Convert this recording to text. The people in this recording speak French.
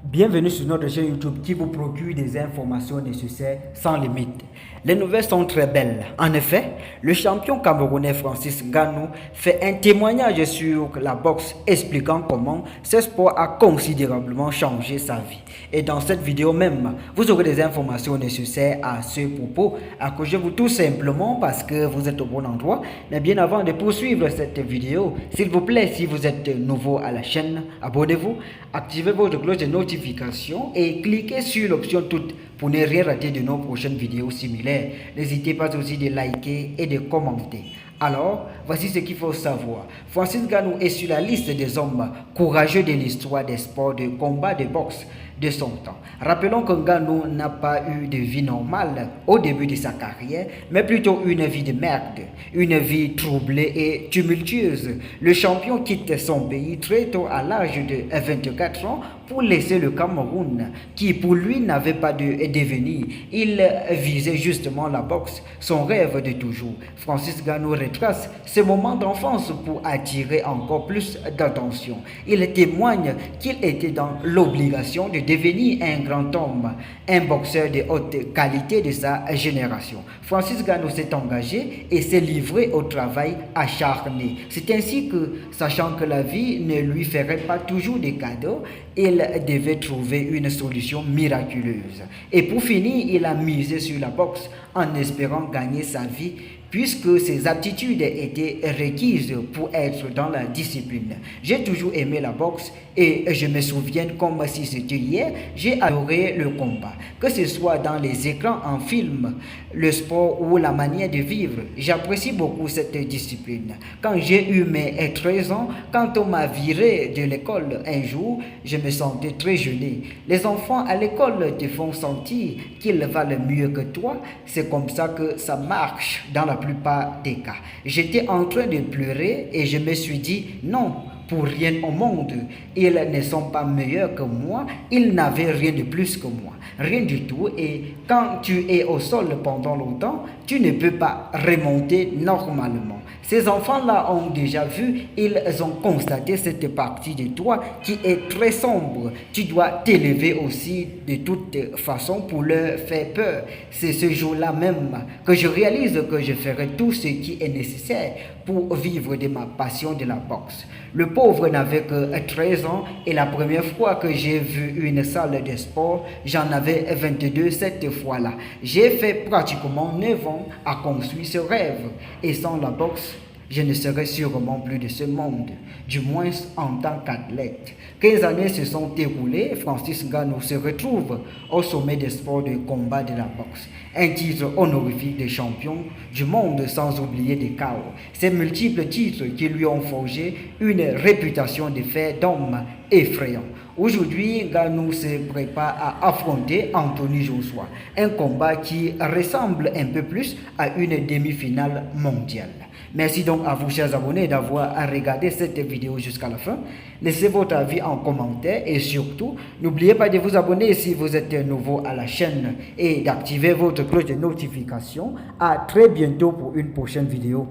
Bienvenue sur notre chaîne YouTube qui vous procure des informations nécessaires sans limite. Les nouvelles sont très belles. En effet, le champion camerounais Francis Ngannou fait un témoignage sur la boxe expliquant comment ce sport a considérablement changé sa vie. Et dans cette vidéo même, vous aurez des informations nécessaires à ce propos. Accrochez-vous tout simplement parce que vous êtes au bon endroit. Mais bien avant de poursuivre cette vidéo, s'il vous plaît, si vous êtes nouveau à la chaîne, abonnez-vous, activez votre cloche de notification et cliquez sur l'option toute pour ne rien rater de nos prochaines vidéos similaires. N'hésitez pas aussi de liker et de commenter. Alors, voici ce qu'il faut savoir. Francis Ngannou est sur la liste des hommes courageux de l'histoire des sports de combat de boxe de son temps. Rappelons que Ngannou n'a pas eu de vie normale au début de sa carrière, mais plutôt une vie de merde, une vie troublée et tumultueuse. Le champion quitte son pays très tôt à l'âge de 24 ans pour laisser le Cameroun, qui pour lui n'avait pas de devenir. Il visait justement la boxe, son rêve de toujours. Francis Ngannou retrace ce moment d'enfance pour attirer encore plus d'attention. Il témoigne qu'il était dans l'obligation de devenir un grand homme, un boxeur de haute qualité de sa génération. Francis Ngannou s'est engagé et s'est livré au travail acharné. C'est ainsi que, sachant que la vie ne lui ferait pas toujours des cadeaux, il devait trouver une solution miraculeuse. Et pour finir, il a misé sur la boxe en espérant gagner sa vie puisque ses aptitudes étaient requises pour être dans la discipline. J'ai toujours aimé la boxe et je me souviens comme si c'était hier, j'ai adoré le combat. Que ce soit dans les écrans, en film, le sport ou la manière de vivre, j'apprécie beaucoup cette discipline. Quand j'ai eu mes 13 ans, quand on m'a viré de l'école un jour, je me sentais très gêné. Les enfants à l'école te font sentir qu'ils valent mieux que toi. C'est comme ça que ça marche dans la plupart des cas. J'étais en train de pleurer et je me suis dit non, pour rien au monde. Ils ne sont pas meilleurs que moi, ils n'avaient rien de plus que moi. Rien du tout. Et quand tu es au sol pendant longtemps, tu ne peux pas remonter normalement. Ces enfants-là ont déjà vu, ils ont constaté cette partie de toi qui est très sombre. Tu dois t'élever aussi de toute façon pour leur faire peur. C'est ce jour-là même que je réalise que je ferai tout ce qui est nécessaire pour vivre de ma passion de la boxe. Le pauvre n'avait que 13 ans et la première fois que j'ai vu une salle de sport, j'en avais 22 cette fois-là. J'ai fait pratiquement 9 ans à construire ce rêve et sans la boxe, je ne serais sûrement plus de ce monde, du moins en tant qu'athlète. 15 années se sont écoulées, Francis Ngannou se retrouve au sommet des sports de combat de la boxe. Un titre honorifique de champion du monde sans oublier des chaos. Ces multiples titres qui lui ont forgé une réputation de fer d'homme effrayant. Aujourd'hui, Ngannou se prépare à affronter Anthony Joshua, un combat qui ressemble un peu plus à une demi-finale mondiale. Merci donc à vous, chers abonnés, d'avoir regardé cette vidéo jusqu'à la fin. Laissez votre avis en commentaire et surtout, n'oubliez pas de vous abonner si vous êtes nouveau à la chaîne et d'activer votre cloche de notification. À très bientôt pour une prochaine vidéo.